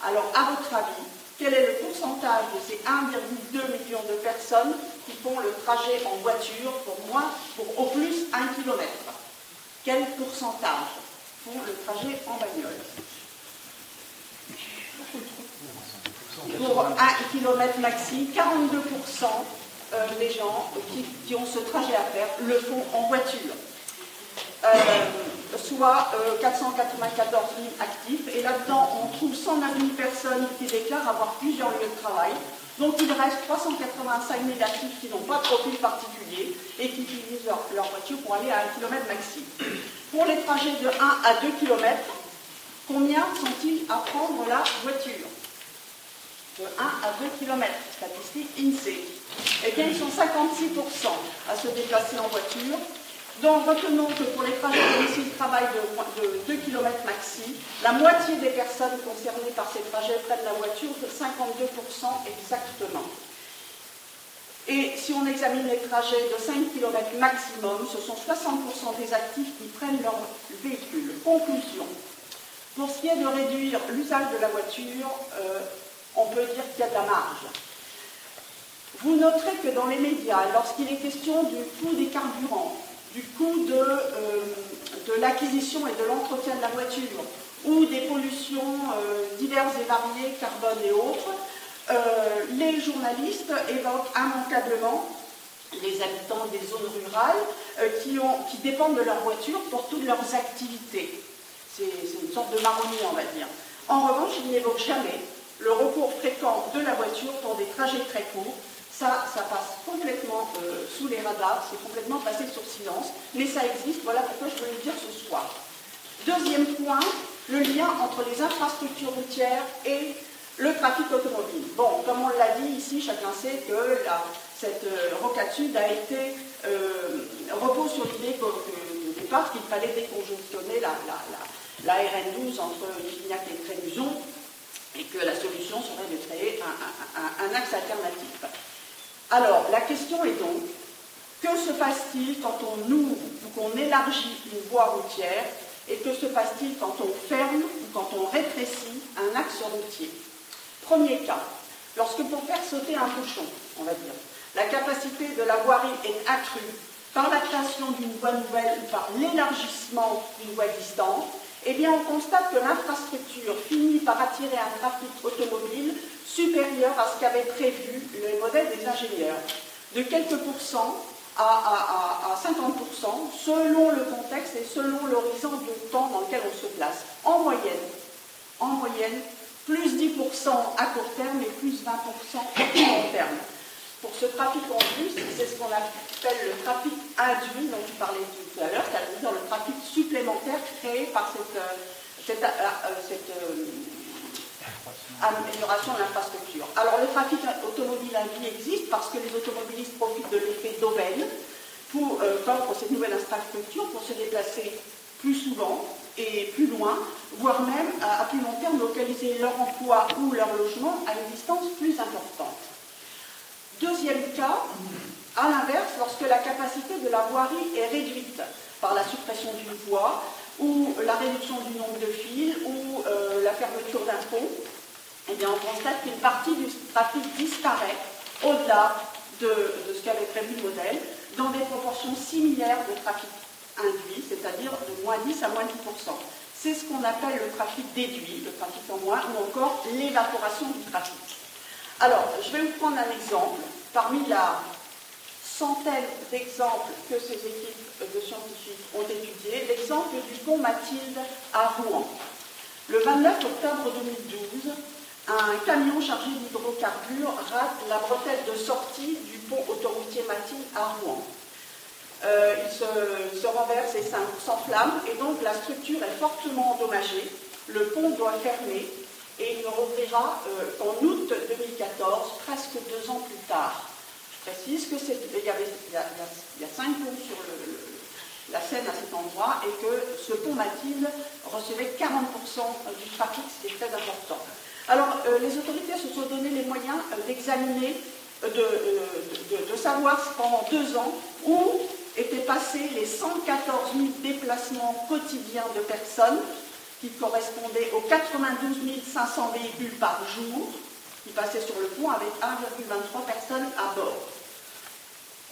Alors, à votre avis, quel est le pourcentage de ces 1,2 million de personnes qui font le trajet en voiture pour au plus 1 km? Quel pourcentage font le trajet en bagnole? Pour 1 km maxi, 42% des gens qui ont ce trajet à faire le font en voiture. Soit 494 000 actifs, et là-dedans on trouve 109 000 personnes qui déclarent avoir plusieurs lieux de travail, donc il reste 385 000 actifs qui n'ont pas de profil particulier et qui utilisent leur voiture pour aller à 1 km maxi. Pour les trajets de 1 à 2 km, combien sont-ils à prendre la voiture? De 1 à 2 km, statistique INSEE. Eh bien, ils sont 56% à se déplacer en voiture. Donc, retenons que pour les trajets domicile-travail de 2 km maxi, la moitié des personnes concernées par ces trajets prennent la voiture, de 52% exactement. Et si on examine les trajets de 5 km maximum, ce sont 60% des actifs qui prennent leur véhicule. Conclusion. Pour ce qui est de réduire l'usage de la voiture, on peut dire qu'il y a de la marge. Vous noterez que dans les médias, lorsqu'il est question du coût des carburants, du coût de l'acquisition et de l'entretien de la voiture, ou des pollutions diverses et variées, carbone et autres, les journalistes évoquent immanquablement les habitants des zones rurales qui dépendent de leur voiture pour toutes leurs activités. C'est une sorte de marronnier, on va dire. En revanche, ils n'évoquent jamais le recours fréquent de la voiture pour des trajets très courts. Ça passe complètement sous les radars, c'est complètement passé sur silence, mais ça existe, voilà pourquoi je voulais le dire ce soir. Deuxième point, le lien entre les infrastructures routières et le trafic automobile. Bon, comme on l'a dit ici, chacun sait que cette rocade sud a été repose sur l'idée qu'au départ qu'il fallait décongestionner la RN12 entre Gignac et Trémuson et que la solution serait de créer un axe alternatif. Alors, la question est donc, que se passe-t-il quand on ouvre ou qu'on élargit une voie routière et que se passe-t-il quand on ferme ou quand on rétrécit un axe routier? Premier cas, lorsque pour faire sauter un bouchon, on va dire, la capacité de la voirie est accrue par la création d'une voie nouvelle ou par l'élargissement d'une voie existante, eh bien on constate que l'infrastructure finit par attirer un trafic automobile supérieur à ce qu'avaient prévu les modèles des ingénieurs, de quelques pourcents à 50%, selon le contexte et selon l'horizon de temps dans lequel on se place. En moyenne, plus 10% à court terme et plus 20% à long terme. Pour ce trafic en plus, c'est ce qu'on appelle le trafic induit, dont je parlais tout à l'heure, c'est-à-dire le trafic supplémentaire créé par cette amélioration de l'infrastructure. Alors le trafic automobile induit existe parce que les automobilistes profitent de l'effet d'aubaine pour cette nouvelle infrastructure pour se déplacer plus souvent et plus loin, voire même à plus long terme localiser leur emploi ou leur logement à une distance plus importante. Deuxième cas, à l'inverse, lorsque la capacité de la voirie est réduite par la suppression d'une voie ou la réduction du nombre de fils ou la fermeture d'un pont, eh bien on constate qu'une partie du trafic disparaît au-delà de ce qu'avait prévu le modèle dans des proportions similaires de trafic induit, c'est-à-dire de moins 10 à moins 10%. C'est ce qu'on appelle le trafic déduit, le trafic en moins, ou encore l'évaporation du trafic. Alors, je vais vous prendre un exemple. Parmi la centaine d'exemples que ces équipes de scientifiques ont étudiés, l'exemple du pont Mathilde à Rouen. Le 29 octobre 2012, un camion chargé d'hydrocarbures rate la bretelle de sortie du pont autoroutier Mathilde à Rouen. Il se renverse et s'enflamme, et donc la structure est fortement endommagée. Le pont doit fermer et il ne rouvrira qu'en août 2014, presque 2 ans plus tard. Je précise que il y a 5 ponts sur la Seine à cet endroit et que ce pont Mathilde recevait 40% du trafic, ce qui est très important. Alors, les autorités se sont donné les moyens d'examiner, de savoir pendant 2 ans où étaient passés les 114 000 déplacements quotidiens de personnes qui correspondaient aux 92 500 véhicules par jour qui passaient sur le pont avec 1,23 personnes à bord.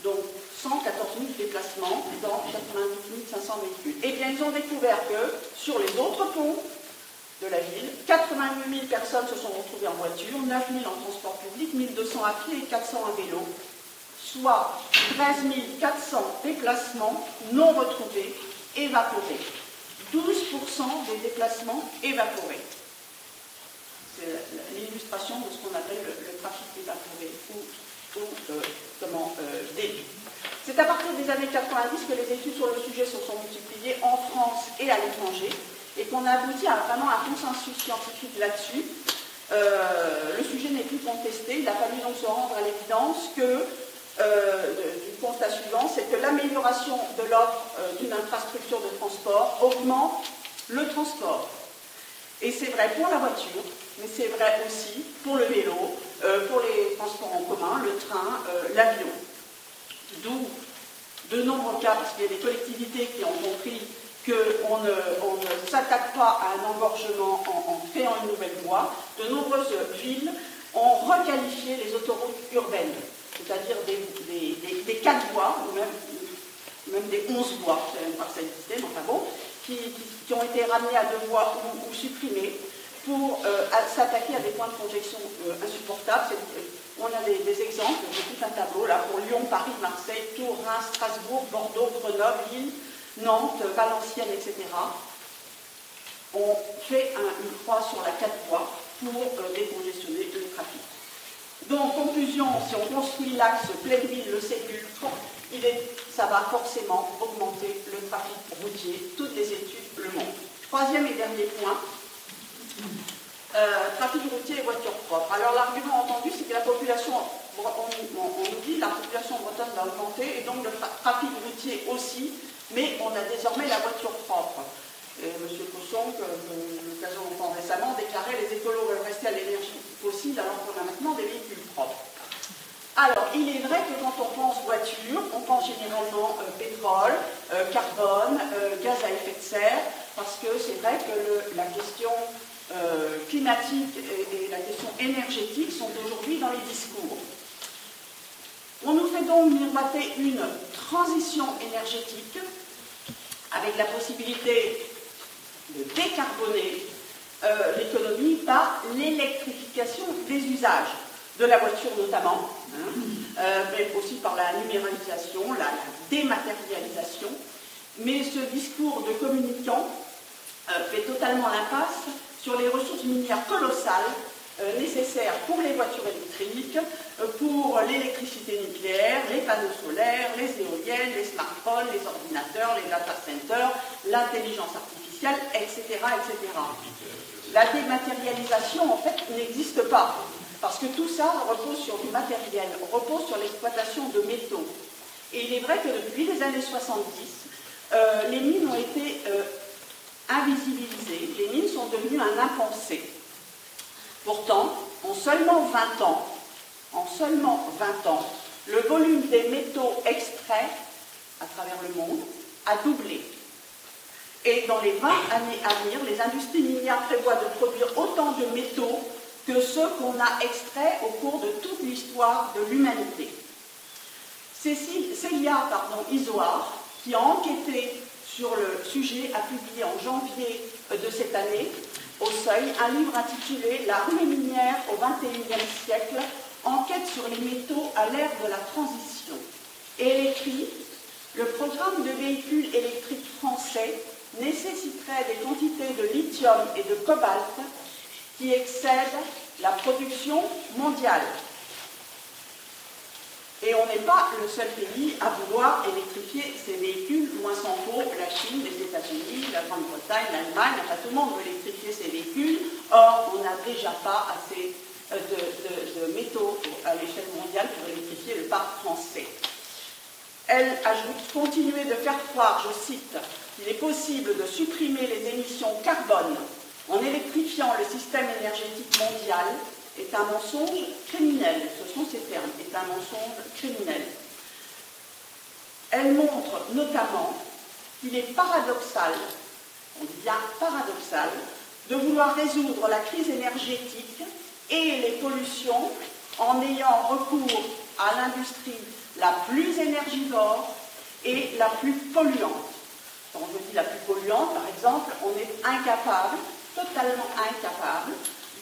Donc 114 000 déplacements dans 92 500 véhicules. Eh bien, ils ont découvert que sur les autres ponts de la ville, 88 000 personnes se sont retrouvées en voiture, 9 000 en transport public, 1 200 à pied et 400 à vélo, soit 13 400 déplacements non retrouvés, évaporés. 12% des déplacements évaporés. C'est l'illustration de ce qu'on appelle le trafic évaporé ou déduit. C'est à partir des années 90 que les études sur le sujet se sont multipliées en France et à l'étranger et qu'on a abouti à vraiment un consensus scientifique là-dessus. Le sujet n'est plus contesté. Il a fallu donc se rendre à l'évidence que du constat suivant, c'est que l'amélioration de l'offre d'une infrastructure de transport augmente le transport. Et c'est vrai pour la voiture, mais c'est vrai aussi pour le vélo, pour les transports en commun, le train, l'avion. D'où de nombreux cas, parce qu'il y a des collectivités qui ont compris qu'on ne s'attaque pas à un engorgement en créant une nouvelle voie. De nombreuses villes ont requalifié les autoroutes urbaines, c'est-à-dire des 4 voies, ou même des 11 voies, je ne sais même pas que ça existait, mais enfin bon, qui ont été ramenées à 2 voies ou supprimées pour s'attaquer à des points de congestion insupportables. On a des exemples, j'ai tout un tableau là, pour Lyon, Paris, Marseille, Tours, Reims, Strasbourg, Bordeaux, Grenoble, Lille, Nantes, Valenciennes, etc. On fait une croix sur la 4 voies pour décongestionner le trafic. Donc, conclusion, si on construit l'axe Plainville-Le Sépulcre, ça va forcément augmenter le trafic routier. Toutes les études le montrent. Troisième et dernier point, trafic routier et voitures propres. Alors, l'argument entendu, c'est que la population, on nous dit, la population bretonne va augmenter, et donc le trafic routier aussi, mais on a désormais la voiture propre. Et M. Cosson, que j'ai eu l'occasion d'entendre récemment, déclarait les écolos veulent rester à l'énergie fossile alors qu'on a maintenant des véhicules propres. Alors, il est vrai que quand on pense voiture, on pense généralement pétrole, carbone, gaz à effet de serre, parce que c'est vrai que la question climatique et la question énergétique sont aujourd'hui dans les discours. On nous fait donc miroiter une transition énergétique avec la possibilité de décarboner l'économie par l'électrification des usages, de la voiture notamment, mais aussi par la numérisation, la dématérialisation. Mais ce discours de communicants fait totalement l'impasse sur les ressources minières colossales nécessaires pour les voitures électriques, pour l'électricité nucléaire, les panneaux solaires, les éoliennes, les smartphones, les ordinateurs, les data centers, l'intelligence artificielle, etc., etc. La dématérialisation, en fait, n'existe pas, parce que tout ça repose sur du matériel, repose sur l'exploitation de métaux. Et il est vrai que depuis les années 70, les mines ont été invisibilisées, les mines sont devenues un impensé. Pourtant, en seulement 20 ans, le volume des métaux extraits à travers le monde a doublé. Et dans les 20 années à venir, les industries minières prévoient de produire autant de métaux que ceux qu'on a extraits au cours de toute l'histoire de l'humanité. Célia Isoard, qui a enquêté sur le sujet, a publié en janvier de cette année, au Seuil, un livre intitulé « La ruée minière au XXIe siècle, enquête sur les métaux à l'ère de la transition ». Et elle écrit « Le programme de véhicules électriques français nécessiterait des quantités de lithium et de cobalt qui excèdent la production mondiale. » Et on n'est pas le seul pays à vouloir électrifier ces véhicules, loin s'en faut, la Chine, les États-Unis, la Grande-Bretagne, l'Allemagne, enfin tout le monde veut électrifier ces véhicules. Or, on n'a déjà pas assez de métaux à l'échelle mondiale pour électrifier le parc français. Elle ajoute « Continuer de faire croire, je cite, qu'il est possible de supprimer les émissions carbone en électrifiant le système énergétique mondial est un mensonge criminel. » Ce sont ces termes, est un mensonge criminel. Elle montre notamment qu'il est paradoxal, on dit bien paradoxal, de vouloir résoudre la crise énergétique et les pollutions en ayant recours à l'industrie la plus énergivore et la plus polluante. Quand je dis la plus polluante, par exemple, on est incapable, totalement incapable,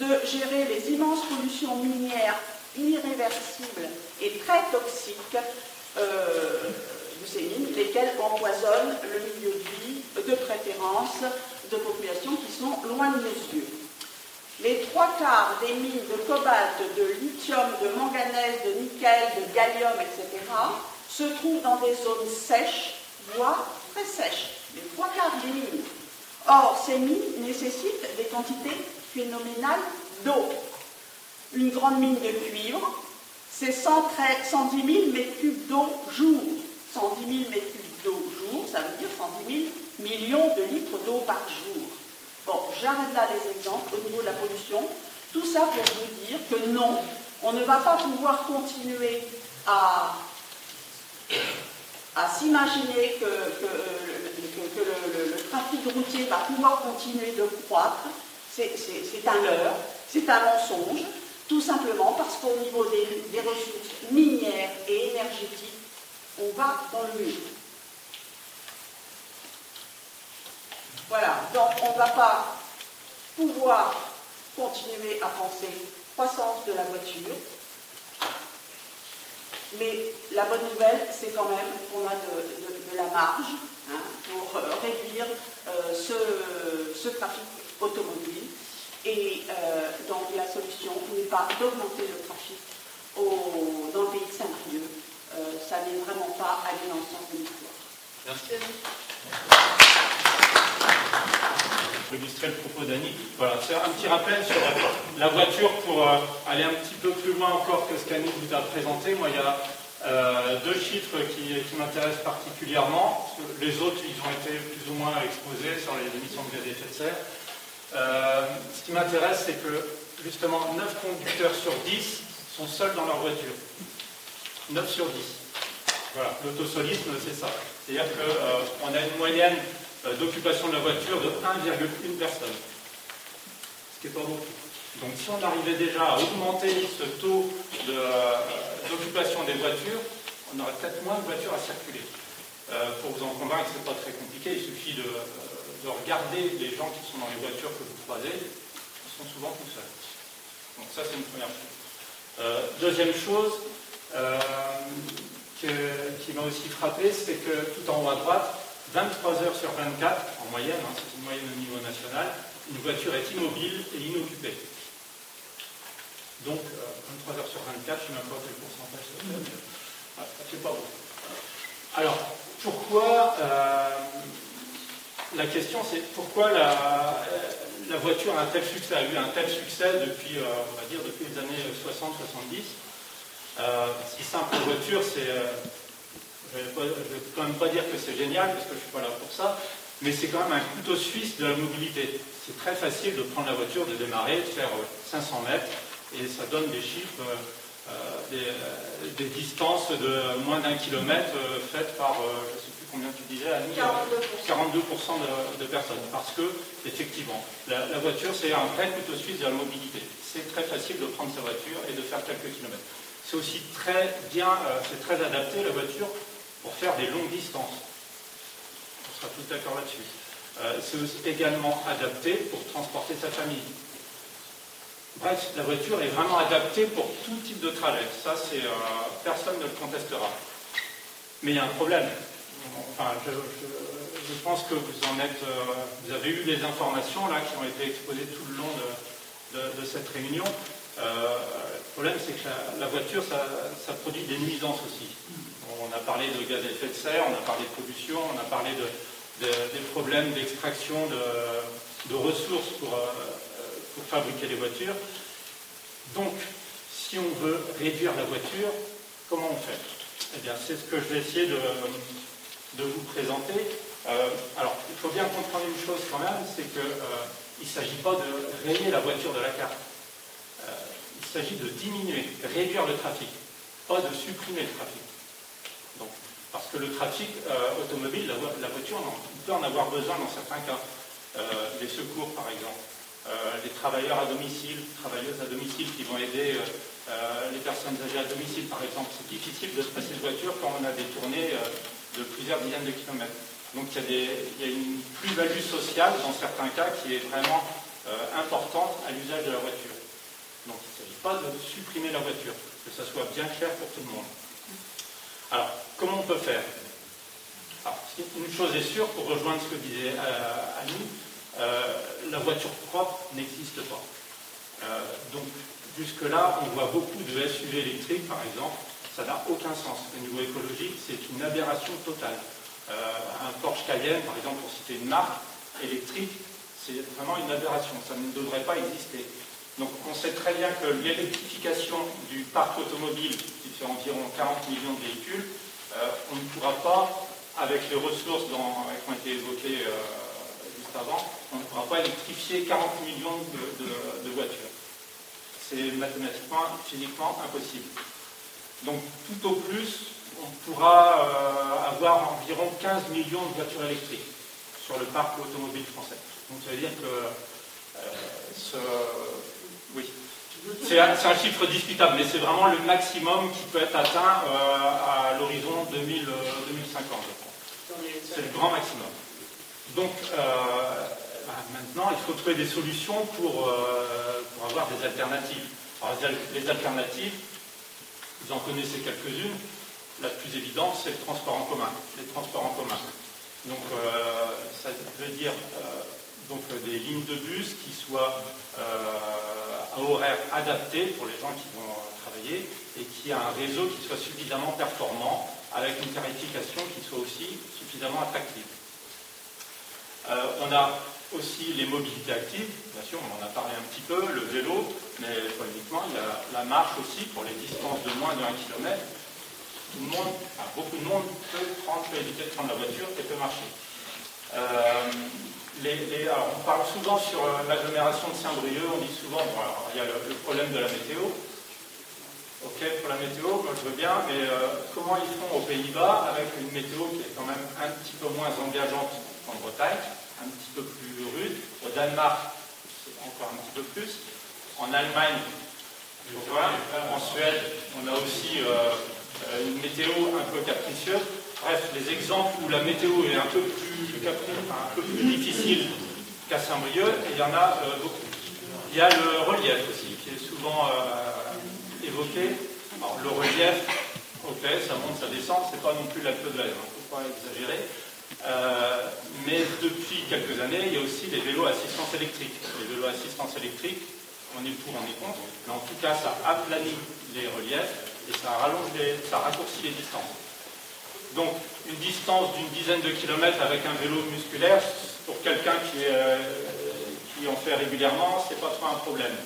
de gérer les immenses pollutions minières irréversibles et très toxiques de ces mines, lesquelles empoisonnent le milieu de vie, de préférence, de populations qui sont loin de nos yeux. Les 3/4 des mines de cobalt, de lithium, de manganèse, de nickel, de gallium, etc., se trouvent dans des zones sèches, voire très sèches. Les 3/4 des mines. Or, ces mines nécessitent des quantités phénoménales d'eau. Une grande mine de cuivre, c'est 110 000 mètres cubes d'eau jour. 110 000 mètres cubes d'eau jour, ça veut dire 110 000 millions de litres d'eau par jour. Bon, j'arrête là les exemples au niveau de la pollution. Tout ça pour vous dire que non, on ne va pas pouvoir continuer à s'imaginer que le trafic routier va pouvoir continuer de croître. C'est un leurre, c'est un mensonge, tout simplement parce qu'au niveau des ressources minières et énergétiques, on va dans le mur. Voilà, donc on ne va pas pouvoir continuer à penser croissance de la voiture, mais la bonne nouvelle, c'est quand même qu'on a de la marge pour réduire ce trafic automobile. Et donc la solution n'est pas d'augmenter le trafic dans le pays de Saint-Brieuc. Ça n'est vraiment pas aller dans le sens de l'histoire. Merci. Pour illustrer le propos d'Annie, voilà, c'est un petit rappel sur la voiture pour aller un petit peu plus loin encore que ce qu'Annie vous a présenté. Moi, il y a deux chiffres qui m'intéressent particulièrement. Les autres, ils ont été plus ou moins exposés sur les émissions de gaz à effet de serre. Ce qui m'intéresse, c'est que justement 9 conducteurs sur 10 sont seuls dans leur voiture. 9 sur 10. Voilà, l'autosolisme, c'est ça. C'est-à-dire qu'on a une moyenne d'occupation de la voiture de 1,1 personne. Ce qui n'est pas beaucoup. Donc si on arrivait déjà à augmenter ce taux d'occupation des voitures, on aurait peut-être moins de voitures à circuler. Pour vous en convaincre, ce n'est pas très compliqué, il suffit de regarder les gens qui sont dans les voitures que vous croisez, ils sont souvent tout seuls. Donc ça, c'est une première chose. Deuxième chose qui m'a aussi frappé, c'est que tout en haut à droite, 23 heures sur 24, en moyenne, hein, c'est une moyenne au niveau national, une voiture est immobile et inoccupée. Donc, 23 heures sur 24, je ne sais même pas quel pourcentage ça fait. C'est pas bon. Alors, pourquoi la question, c'est pourquoi la voiture a un tel succès, a eu un tel succès depuis, on va dire, depuis les années 60-70. Si simple la voiture, c'est... je ne vais quand même pas dire que c'est génial, parce que je ne suis pas là pour ça, mais c'est quand même un couteau suisse de la mobilité. C'est très facile de prendre la voiture, de démarrer, de faire 500 mètres, et ça donne des chiffres, des distances de moins d'1 kilomètre faites par, je ne sais plus combien tu disais, Annie, 42% de personnes. Parce que, effectivement, la voiture, c'est un vrai couteau suisse de la mobilité. C'est très facile de prendre sa voiture et de faire quelques kilomètres. C'est aussi très bien, c'est très adapté, la voiture, pour faire des longues distances. On sera tous d'accord là-dessus. C'est aussi également adapté pour transporter sa famille. Bref, la voiture est vraiment adaptée pour tout type de trajet. Ça, personne ne le contestera. Mais il y a un problème. Enfin, je pense que vous avez eu les informations là qui ont été exposées tout le long de cette réunion. Le problème, c'est que la voiture, ça produit des nuisances aussi. On a parlé de gaz à effet de serre, on a parlé de pollution, on a parlé des problèmes d'extraction de ressources pour fabriquer les voitures. Donc, si on veut réduire la voiture, comment on fait? Eh bien, c'est ce que je vais essayer de vous présenter. Alors, il faut bien comprendre une chose quand même, c'est qu'il ne s'agit pas de rayer la voiture de la carte. Il s'agit de diminuer, réduire le trafic, pas de supprimer le trafic. Donc, parce que le trafic automobile, la voiture, on peut en avoir besoin dans certains cas. Les secours, par exemple. Les travailleurs à domicile, travailleuses à domicile qui vont aider les personnes âgées à domicile, par exemple. C'est difficile de se passer de voiture quand on a des tournées de plusieurs dizaines de kilomètres. Donc il y a une plus-value sociale dans certains cas qui est vraiment importante à l'usage de la voiture. Donc il ne s'agit pas de supprimer la voiture, que ça soit bien clair pour tout le monde. Alors, comment on peut faire? Alors, une chose est sûre, pour rejoindre ce que disait Annie, la voiture propre n'existe pas. Donc, jusque-là, on voit beaucoup de SUV électriques, par exemple. Ça n'a aucun sens. Au niveau écologique, c'est une aberration totale. Un Porsche Cayenne, par exemple, pour citer une marque électrique, c'est vraiment une aberration. Ça ne devrait pas exister. Donc, on sait très bien que l'électrification du parc automobile, qui fait environ 40 millions de véhicules, on ne pourra pas, avec les ressources qui ont été évoquées juste avant, on ne pourra pas électrifier 40 millions de voitures. C'est mathématiquement, physiquement impossible. Donc, tout au plus, on pourra avoir environ 15 millions de voitures électriques sur le parc automobile français. Donc, ça veut dire que oui, c'est un chiffre discutable, mais c'est vraiment le maximum qui peut être atteint à l'horizon 2050, je crois. C'est le grand maximum. Donc, maintenant, il faut trouver des solutions pour avoir des alternatives. Alors, les alternatives, vous en connaissez quelques-unes. La plus évidente, c'est le transport en commun, les transports en commun. Donc, ça veut dire donc des lignes de bus qui soient à horaire adapté pour les gens qui vont travailler et qui a un réseau qui soit suffisamment performant avec une tarification qui soit aussi suffisamment attractive. On a aussi les mobilités actives, bien sûr, on en a parlé un petit peu, le vélo, mais pas uniquement, il y a la marche aussi pour les distances de moins de 1 km. Tout le monde, enfin, beaucoup de monde peut éviter de prendre la voiture et peut marcher. Alors, on parle souvent sur l'agglomération de Saint-Brieuc, on dit souvent, bon, alors, il y a le problème de la météo. Ok, pour la météo, moi je veux bien, mais comment ils font aux Pays-Bas avec une météo qui est quand même un petit peu moins engageante qu'en Bretagne, un petit peu plus rude. Au Danemark, c'est encore un petit peu plus. En Allemagne, voilà. En Suède, on a aussi une météo un peu capricieuse. Bref, les exemples où la météo est un peu plus difficile qu'à Saint-Brieuc, et il y en a beaucoup. Il y a le relief aussi, qui est souvent évoqué. Alors, le relief, ok, ça monte, ça descend, c'est pas non plus la queue de l'air, il ne faut pas exagérer. Mais depuis quelques années, il y a aussi des vélos à assistance électrique. Les vélos à assistance électrique, on est pour, on est contre, mais en tout cas, ça aplanit les reliefs et ça raccourcit les distances. Donc, une distance d'une dizaine de kilomètres avec un vélo musculaire, pour quelqu'un qui en fait régulièrement, c'est pas trop un problème.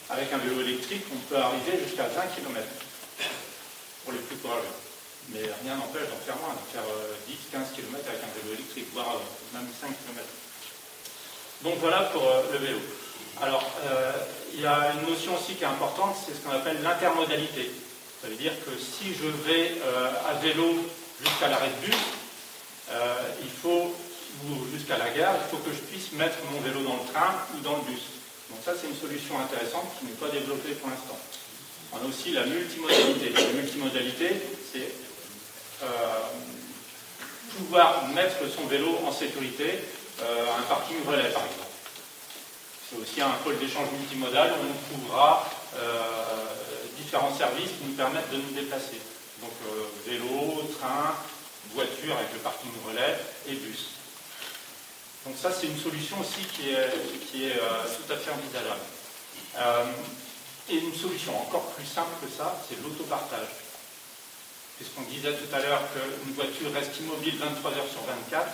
Avec un vélo électrique, on peut arriver jusqu'à 20 km pour les plus courageux. Mais rien n'empêche d'en faire moins, de faire 10-15 km avec un vélo électrique, voire même 5 km. Donc voilà pour le vélo. Alors, il y a une notion aussi qui est importante, c'est ce qu'on appelle l'intermodalité. Ça veut dire que si je vais à vélo jusqu'à l'arrêt de bus, ou jusqu'à la gare, il faut que je puisse mettre mon vélo dans le train ou dans le bus. Donc ça, c'est une solution intéressante qui n'est pas développée pour l'instant. On a aussi la multimodalité. La multimodalité, c'est pouvoir mettre son vélo en sécurité à un parking relais, par exemple. C'est aussi un pôle d'échange multimodal où on trouvera différents services qui nous permettent de nous déplacer. Donc vélo, train, voiture avec le parking relais et bus. Donc ça, c'est une solution aussi qui est tout à fait envisageable. Et une solution encore plus simple que ça, c'est l'autopartage. Puisqu'on disait tout à l'heure qu'une voiture reste immobile 23 heures sur 24,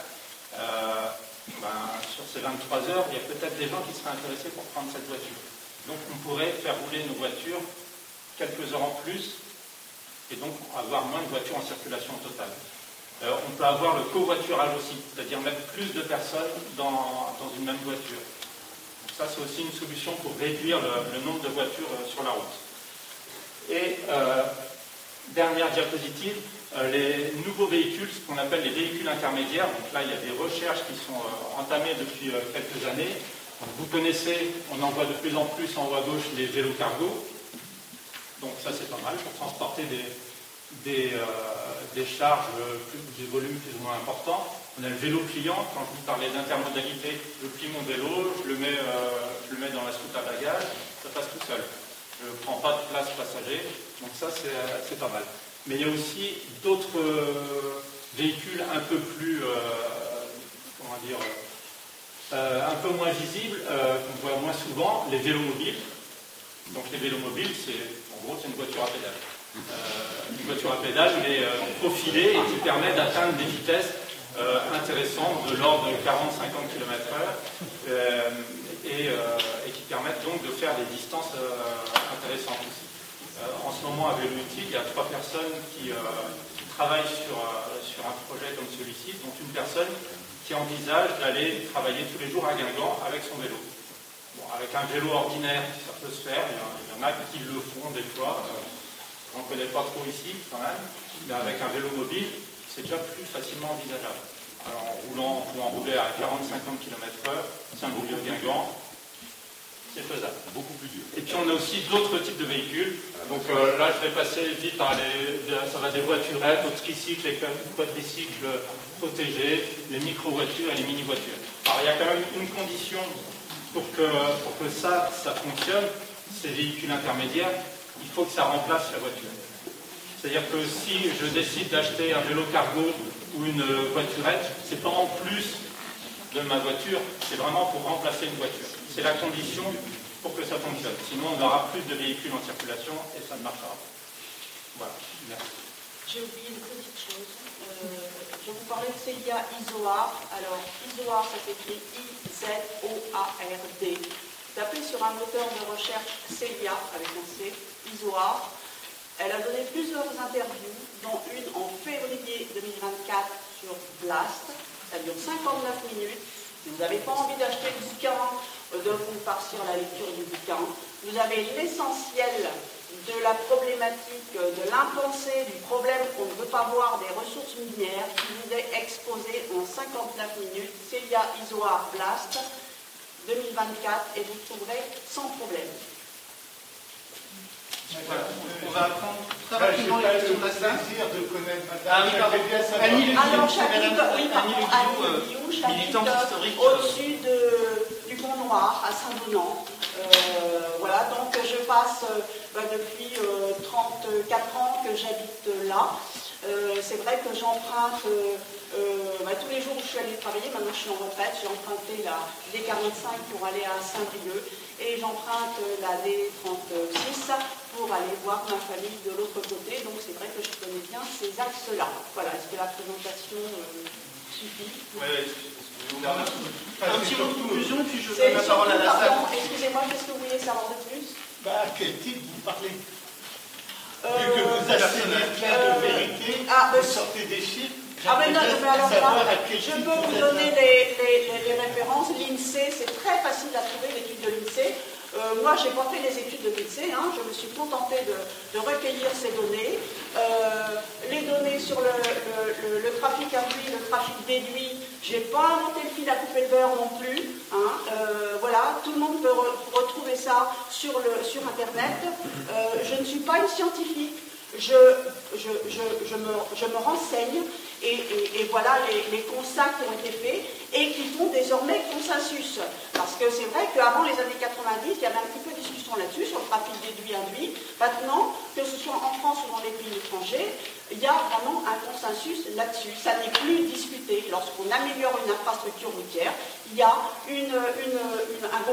sur ces 23 heures, il y a peut-être des gens qui seraient intéressés pour prendre cette voiture. Donc on pourrait faire rouler nos voitures quelques heures en plus et donc avoir moins de voitures en circulation totale. On peut avoir le covoiturage aussi, c'est-à-dire mettre plus de personnes dans une même voiture. Donc ça, c'est aussi une solution pour réduire le nombre de voitures sur la route. Et dernière diapositive, les nouveaux véhicules, ce qu'on appelle les véhicules intermédiaires. Donc là, il y a des recherches qui sont entamées depuis quelques années. Donc, vous connaissez, on en voit de plus en plus en haut à gauche les vélos cargo. Donc ça, c'est pas mal pour transporter des charges, des volumes plus ou moins importants. On a le vélo pliant. Quand je vous parlais d'intermodalité, je plie mon vélo, je le mets dans la soute à bagages, ça passe tout seul. Je ne prends pas de place passager, donc ça c'est pas mal. Mais il y a aussi d'autres véhicules un peu plus, un peu moins visibles, qu'on voit moins souvent, les vélos mobiles. Donc les vélos mobiles, en gros, c'est une voiture à pédales. Une voiture à pédales, mais profilée et qui permet d'atteindre des vitesses intéressantes de l'ordre de 40-50 km/h et qui permettent donc de faire des distances intéressantes aussi. En ce moment, à Vélo Utile, il y a 3 personnes qui travaillent sur un projet comme celui-ci, dont une personne qui envisage d'aller travailler tous les jours à Guingamp avec son vélo. Bon, avec un vélo ordinaire, ça peut se faire, il y en a qui le font des fois. On ne connaît pas trop ici quand même, mais avec un vélo mobile, c'est déjà plus facilement envisageable. Alors, en roulant, on peut rouler à 40-50 km/h, Saint-Brieuc-Guingamp, c'est faisable. Beaucoup plus dur. Et puis on a aussi d'autres types de véhicules. Donc là, je vais passer vite par ça va des voiturettes, aux tricycles, les quadricycles protégés, les micro-voitures et les mini-voitures. Alors il y a quand même une condition pour que ça fonctionne, ces véhicules intermédiaires, il faut que ça remplace la voiture. C'est-à-dire que si je décide d'acheter un vélo cargo ou une voiturette, c'est pas en plus de ma voiture, c'est vraiment pour remplacer une voiture. C'est la condition pour que ça fonctionne. Sinon, on aura plus de véhicules en circulation et ça ne marchera pas. Voilà, merci. J'ai oublié une petite chose. Je vous parlais de Celia Izoard. Alors, Izoard, ça s'écrit I-Z-O-A-R-D. Tapez sur un moteur de recherche Celia, avec un C, Izoard. Elle a donné plusieurs interviews, dont une en février 2024 sur Blast. Ça dure 59 minutes. Si vous n'avez pas envie d'acheter le bouquin, de vous partir à la lecture du bouquin, vous avez l'essentiel de la problématique, de l'impensé, du problème qu'on ne veut pas voir des ressources minières, qui vous est exposé en 59 minutes, Celia Izoard Blast, 2024, et vous trouverez sans problème. Voilà. On va apprendre très rapidement les questions de la salle. De connaître madame. Ah oui, pardon. Annie Leguillou, militante historique. Au-dessus du Pont Noir, à Saint-Donant. Voilà, donc je passe depuis 34 ans que j'habite là. C'est vrai que j'emprunte tous les jours où je suis allée travailler, maintenant je suis en retraite, j'ai emprunté la D45 pour aller à Saint-Brieuc et j'emprunte la D36 pour aller voir ma famille de l'autre côté, donc c'est vrai que je connais bien ces axes-là. Voilà, est-ce que la présentation suffit? Oui, un petit mot de conclusion, puis je donne la parole à la salle. Excusez-moi, qu'est-ce que vous voulez savoir de plus? À quel type vous parlez? Vu que vous asseyez plein de vérité, vous sortez des chiffres. Ah mais non, mais alors là, je peux vous donner les références. L'INSEE, c'est très facile à trouver, l'étude de l'INSEE. Moi, je n'ai pas fait les études de l'INSEE, je me suis contentée de recueillir ces données. Les données sur le trafic induit, le trafic déduit, je n'ai pas inventé le fil à couper le beurre non plus. Voilà, tout le monde peut retrouver ça sur Internet. Je ne suis pas une scientifique. Je me renseigne et voilà les constats qui ont été faits et qui font désormais consensus. Parce que c'est vrai qu'avant les années 90, il y avait un petit peu de discussion là-dessus, sur le trafic déduit-induit. Maintenant, que ce soit en France ou dans les pays étrangers, il y a vraiment un consensus là-dessus. Ça n'est plus discuté. Lorsqu'on améliore une infrastructure routière, il y a un